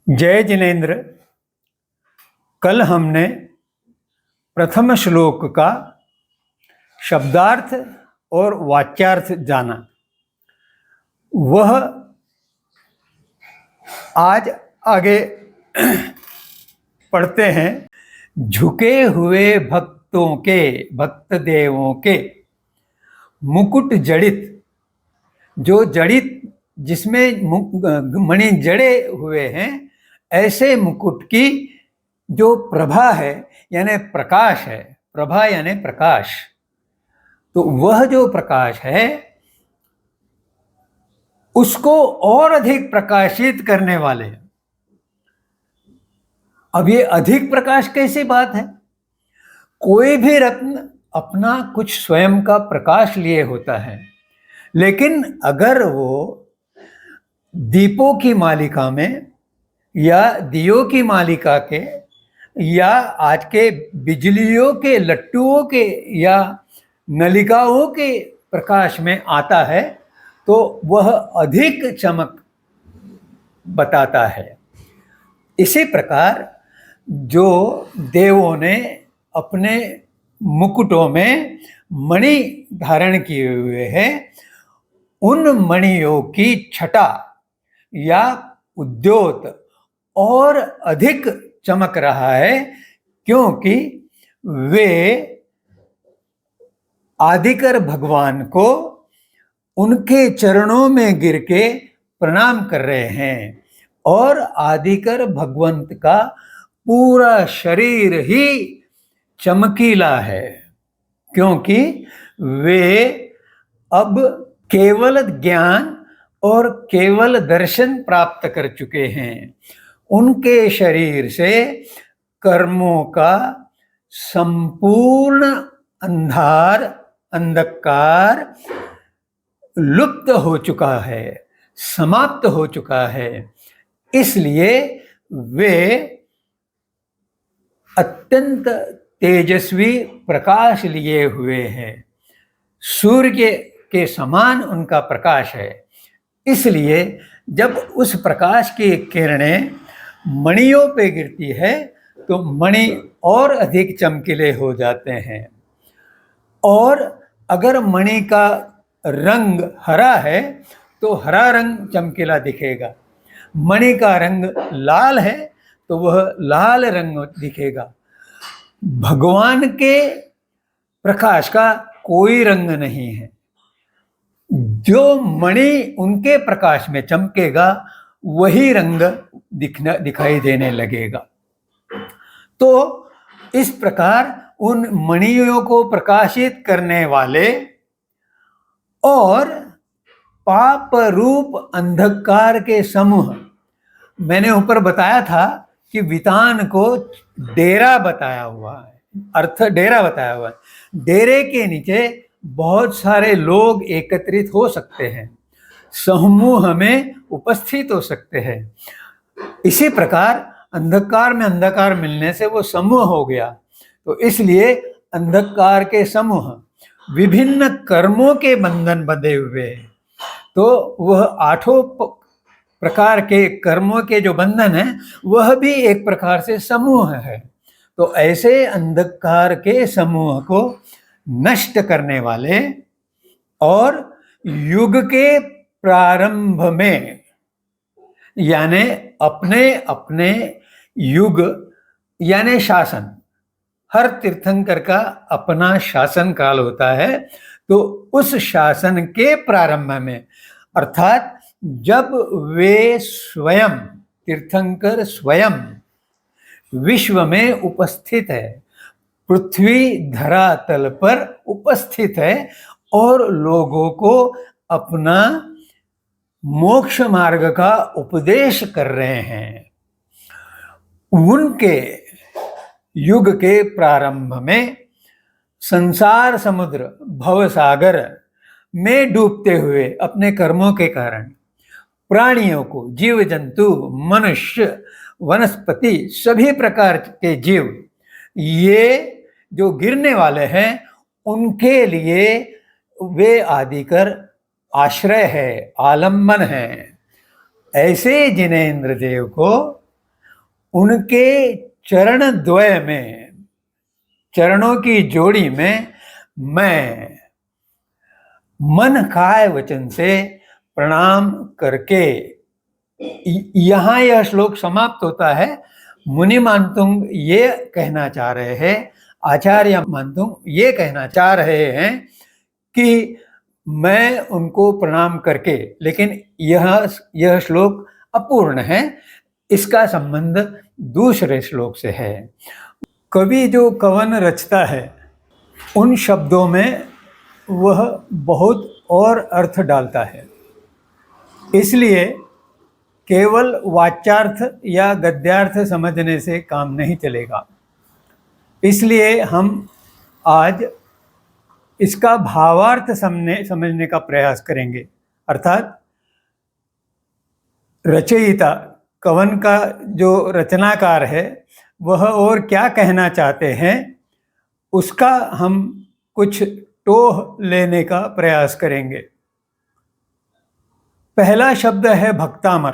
जय जिनेन्द्र। कल हमने प्रथम श्लोक का शब्दार्थ और वाच्यार्थ जाना। वह आज आगे पढ़ते हैं। झुके हुए भक्तों के, भक्त देवों के मुकुट जड़ित, जो जड़ित जिसमें मणि जड़े हुए हैं, ऐसे मुकुट की जो प्रभा है यानी प्रकाश है। प्रभा यानी प्रकाश। तो वह जो प्रकाश है उसको और अधिक प्रकाशित करने वाले। अब ये अधिक प्रकाश कैसी बात है? कोई भी रत्न अपना कुछ स्वयं का प्रकाश लिए होता है, लेकिन अगर वो दीपों की मालिका में या दियों की मालिका के या आज के बिजलियों के लट्टुओं के या नलिकाओं के प्रकाश में आता है तो वह अधिक चमक बताता है। इसी प्रकार जो देवों ने अपने मुकुटों में मणि धारण किए हुए हैं, उन मणियों की छटा या उद्योत और अधिक चमक रहा है, क्योंकि वे आदिकर भगवान को उनके चरणों में गिर के प्रणाम कर रहे हैं। और आदिकर भगवंत का पूरा शरीर ही चमकीला है, क्योंकि वे अब केवल ज्ञान और केवल दर्शन प्राप्त कर चुके हैं। उनके शरीर से कर्मों का संपूर्ण अंधकार लुप्त हो चुका है, समाप्त हो चुका है। इसलिए वे अत्यंत तेजस्वी प्रकाश लिए हुए हैं। सूर्य के समान उनका प्रकाश है। इसलिए जब उस प्रकाश की किरणें मणियों पे गिरती है तो मणि और अधिक चमकीले हो जाते हैं। और अगर मणि का रंग हरा है तो हरा रंग चमकीला दिखेगा। मणि का रंग लाल है तो वह लाल रंग दिखेगा। भगवान के प्रकाश का कोई रंग नहीं है। जो मणि उनके प्रकाश में चमकेगा वही रंग दिखाई देने लगेगा। तो इस प्रकार उन मणियों को प्रकाशित करने वाले और पाप रूप अंधकार के समूह, मैंने ऊपर बताया था कि वितान को डेरा बताया हुआ है, अर्थ डेरा बताया हुआ है। डेरे के नीचे बहुत सारे लोग एकत्रित हो सकते हैं, समूह में उपस्थित हो सकते हैं। इसी प्रकार अंधकार में अंधकार मिलने से वो समूह हो गया। तो इसलिए अंधकार के समूह विभिन्न कर्मों के बंधन बंधे हुए हैं। तो वह आठों प्रकार के कर्मों के जो बंधन है वह भी एक प्रकार से समूह है। तो ऐसे अंधकार के समूह को नष्ट करने वाले और युग के प्रारंभ में यानी अपने अपने युग यानी शासन, हर तीर्थंकर का अपना शासन काल होता है। तो उस शासन के प्रारंभ में, अर्थात जब वे स्वयं तीर्थंकर स्वयं विश्व में उपस्थित है, पृथ्वी धरातल पर उपस्थित है और लोगों को अपना मोक्ष मार्ग का उपदेश कर रहे हैं, उनके युग के प्रारंभ में संसार समुद्र भवसागर में डूबते हुए अपने कर्मों के कारण प्राणियों को, जीव जंतु, मनुष्य, वनस्पति, सभी प्रकार के जीव, ये जो गिरने वाले हैं उनके लिए वे आदिकर आश्रय है, आलंबन है। ऐसे जिनेन्द्र देव को उनके चरण द्वय में, चरणों की जोड़ी में मैं मन काय वचन से प्रणाम करके, यहाँ यह श्लोक समाप्त होता है। मुनि मानतुंग ये कहना चाह रहे हैं, आचार्य मानतुंग ये कहना चाह रहे हैं कि मैं उनको प्रणाम करके, लेकिन यह श्लोक अपूर्ण है, इसका संबंध दूसरे श्लोक से है। कवि जो कवन रचता है उन शब्दों में वह बहुत और अर्थ डालता है, इसलिए केवल वाच्यार्थ या गद्यार्थ समझने से काम नहीं चलेगा। इसलिए हम आज इसका भावार्थ समझने का प्रयास करेंगे। अर्थात रचयिता, कवन का जो रचनाकार है, वह और क्या कहना चाहते हैं उसका हम कुछ टोह लेने का प्रयास करेंगे। पहला शब्द है भक्तामर।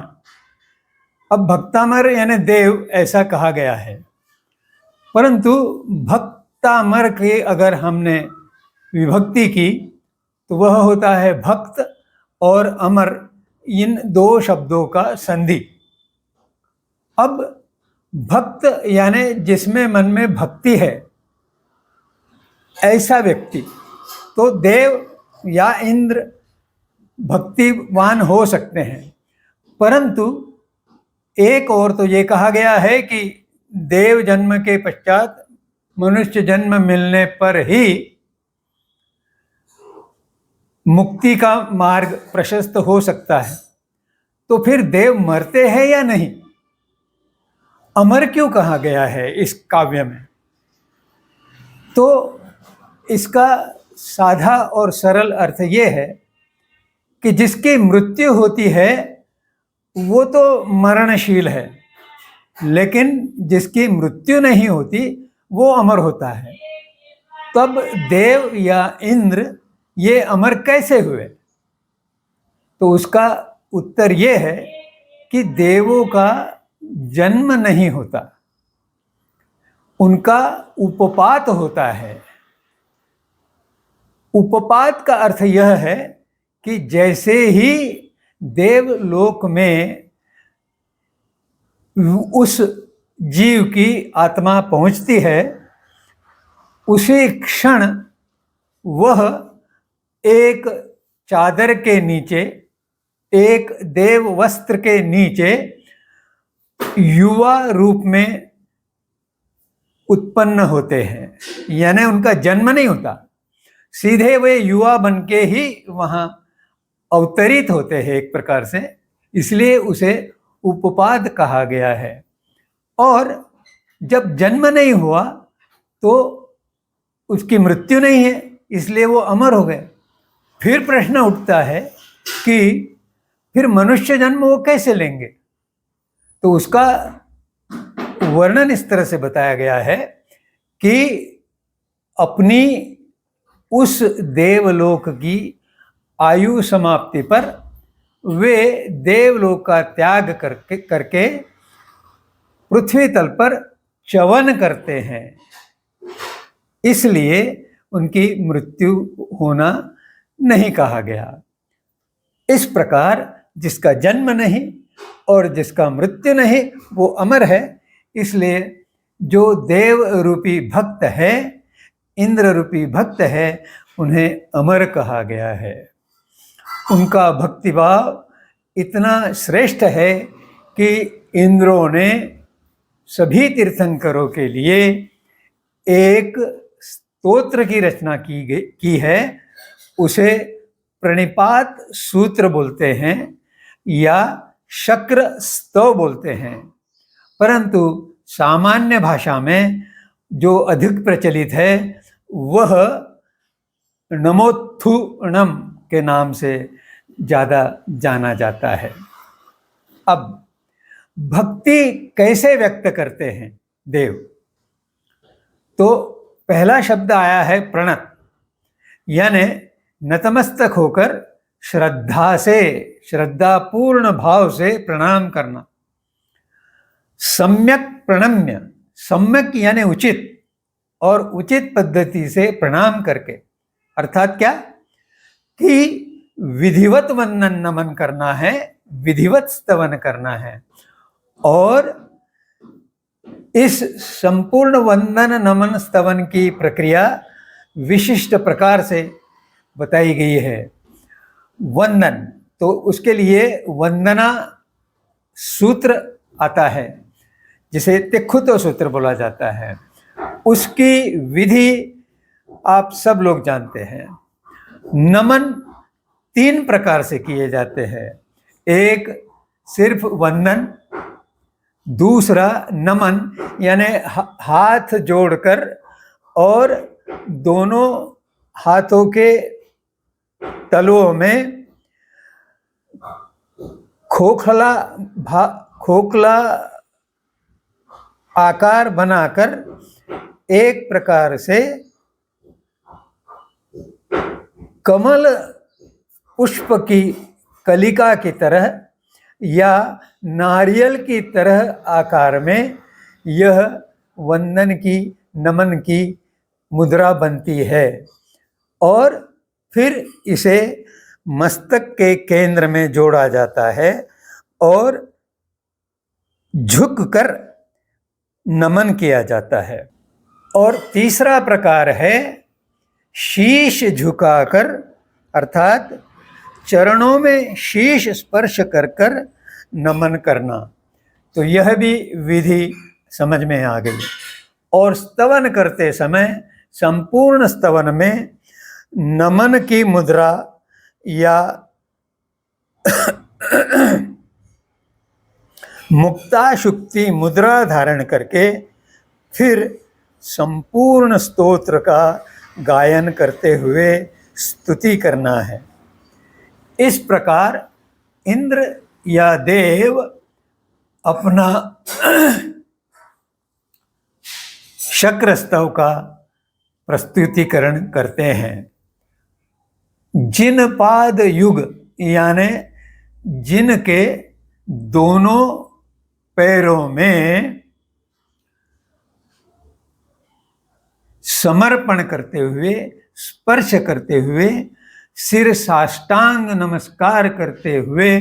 अब भक्तामर यानी देव ऐसा कहा गया है, परंतु भक्तामर की अगर हमने विभक्ति की तो वह होता है भक्त और अमर, इन दो शब्दों का संधि। अब भक्त यानी जिसमें मन में भक्ति है, ऐसा व्यक्ति, तो देव या इंद्र भक्तिवान हो सकते हैं, परंतु एक और तो ये कहा गया है कि देव जन्म के पश्चात मनुष्य जन्म मिलने पर ही मुक्ति का मार्ग प्रशस्त हो सकता है। तो फिर देव मरते हैं या नहीं? अमर क्यों कहा गया है इस काव्य में? तो इसका साधा और सरल अर्थ ये है कि जिसकी मृत्यु होती है वो तो मरणशील है, लेकिन जिसकी मृत्यु नहीं होती वो अमर होता है। तब देव या इंद्र ये अमर कैसे हुए? तो उसका उत्तर ये है कि देवों का जन्म नहीं होता, उनका उपपात होता है। उपपात का अर्थ यह है कि जैसे ही देवलोक में उस जीव की आत्मा पहुंचती है, उसी क्षण वह एक चादर के नीचे, एक देव वस्त्र के नीचे युवा रूप में उत्पन्न होते हैं। यानी उनका जन्म नहीं होता, सीधे वे युवा बन के ही वहाँ अवतरित होते हैं एक प्रकार से, इसलिए उसे उपपाद कहा गया है। और जब जन्म नहीं हुआ तो उसकी मृत्यु नहीं है, इसलिए वो अमर हो गए। फिर प्रश्न उठता है कि फिर मनुष्य जन्म वो कैसे लेंगे? तो उसका वर्णन इस तरह से बताया गया है कि अपनी उस देवलोक की आयु समाप्ति पर वे देवलोक का त्याग करके पृथ्वी तल पर च्यवन करते हैं, इसलिए उनकी मृत्यु होना नहीं कहा गया। इस प्रकार जिसका जन्म नहीं और जिसका मृत्यु नहीं वो अमर है, इसलिए जो देव रूपी भक्त है, इंद्र रूपी भक्त है, उन्हें अमर कहा गया है। उनका भक्तिभाव इतना श्रेष्ठ है कि इंद्रों ने सभी तीर्थंकरों के लिए एक स्तोत्र की रचना की है। उसे प्रणिपात सूत्र बोलते हैं या शक्र स्तव बोलते हैं, परंतु सामान्य भाषा में जो अधिक प्रचलित है वह नमोत्थुणम के नाम से ज़्यादा जाना जाता है। अब भक्ति कैसे व्यक्त करते हैं देव? तो पहला शब्द आया है प्रणत, यानी नतमस्तक होकर श्रद्धापूर्ण भाव से प्रणाम करना। सम्यक प्रणम्य, सम्यक यानी उचित, और उचित पद्धति से प्रणाम करके, अर्थात क्या कि विधिवत वंदन नमन करना है, विधिवत स्तवन करना है। और इस संपूर्ण वंदन नमन स्तवन की प्रक्रिया विशिष्ट प्रकार से बताई गई है। वंदन, तो उसके लिए वंदना सूत्र आता है जिसे तिखुतो सूत्र बोला जाता है। उसकी विधि आप सब लोग जानते हैं। नमन 3 प्रकार से किए जाते हैं। एक सिर्फ वंदन, दूसरा नमन यानी हाथ जोड़कर और दोनों हाथों के तलुओं में खोखला आकार बनाकर एक प्रकार से कमल पुष्प की कलिका की तरह या नारियल की तरह आकार में यह वंदन की, नमन की मुद्रा बनती है। और फिर इसे मस्तक के केंद्र में जोड़ा जाता है और झुककर नमन किया जाता है। और तीसरा प्रकार है शीश झुकाकर, अर्थात चरणों में शीश स्पर्श कर कर नमन करना। तो यह भी विधि समझ में आ गई। और स्तवन करते समय संपूर्ण स्तवन में नमन की मुद्रा या मुक्ताशुक्ति मुद्रा धारण करके फिर संपूर्ण स्तोत्र का गायन करते हुए स्तुति करना है। इस प्रकार इंद्र या देव अपना शक्रस्तव का प्रस्तुतिकरण करते हैं। जिन पाद युग यानी जिनके दोनों पैरों में समर्पण करते हुए, स्पर्श करते हुए, सिर साष्टांग नमस्कार करते हुए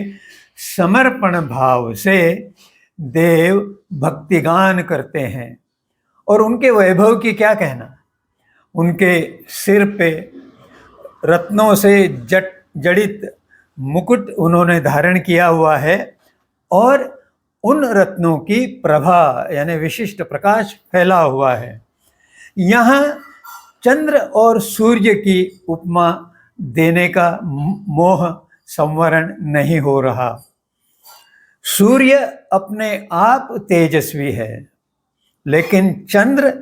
समर्पण भाव से देव भक्तिगान करते हैं। और उनके वैभव की क्या कहना। उनके सिर पे रत्नों से जड़ित मुकुट उन्होंने धारण किया हुआ है और उन रत्नों की प्रभा यानी विशिष्ट प्रकाश फैला हुआ है। यहाँ चंद्र और सूर्य की उपमा देने का मोह संवरण नहीं हो रहा। सूर्य अपने आप तेजस्वी है, लेकिन चंद्र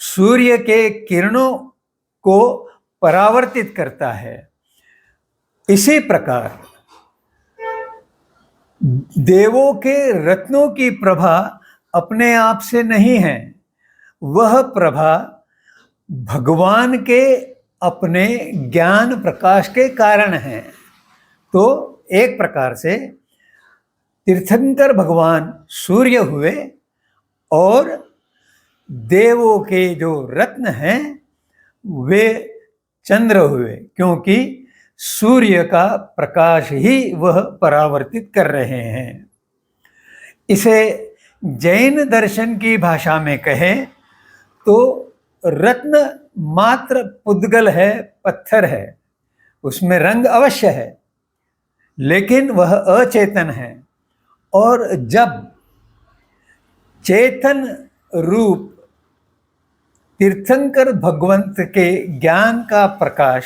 सूर्य के किरणों को परावर्तित करता है। इसी प्रकार देवों के रत्नों की प्रभा अपने आप से नहीं है, वह प्रभा भगवान के अपने ज्ञान प्रकाश के कारण है। तो एक प्रकार से तीर्थंकर भगवान सूर्य हुए और देवों के जो रत्न हैं वे चंद्र हुए, क्योंकि सूर्य का प्रकाश ही वह परावर्तित कर रहे हैं। इसे जैन दर्शन की भाषा में कहें तो रत्न मात्र पुद्गल है, पत्थर है, उसमें रंग अवश्य है, लेकिन वह अचेतन है। और जब चेतन रूप तीर्थंकर भगवंत के ज्ञान का प्रकाश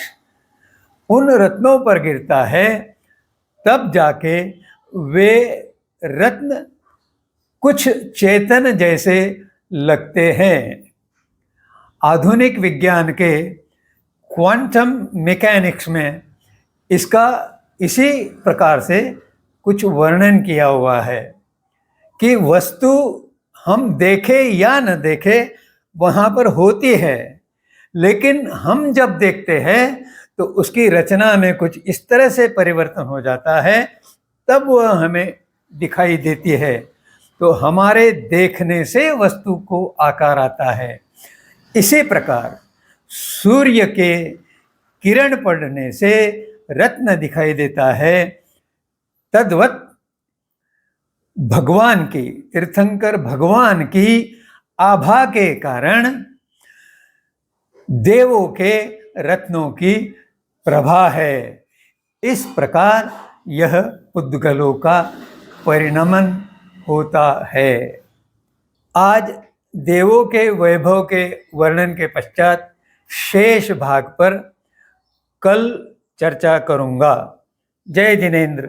उन रत्नों पर गिरता है, तब जाके वे रत्न कुछ चेतन जैसे लगते हैं। आधुनिक विज्ञान के क्वांटम मैकेनिक्स में इसका इसी प्रकार से कुछ वर्णन किया हुआ है कि वस्तु हम देखे या न देखे वहाँ पर होती है, लेकिन हम जब देखते हैं तो उसकी रचना में कुछ इस तरह से परिवर्तन हो जाता है, तब वह हमें दिखाई देती है। तो हमारे देखने से वस्तु को आकार आता है। इसी प्रकार सूर्य के किरण पड़ने से रत्न दिखाई देता है। तद्वत भगवान की, तीर्थंकर भगवान की आभा के कारण देवों के रत्नों की प्रभा है। इस प्रकार यह पुद्गलों का परिणमन होता है। आज देवों के वैभव के वर्णन के पश्चात शेष भाग पर कल चर्चा करूंगा। जय जिनेंद्र।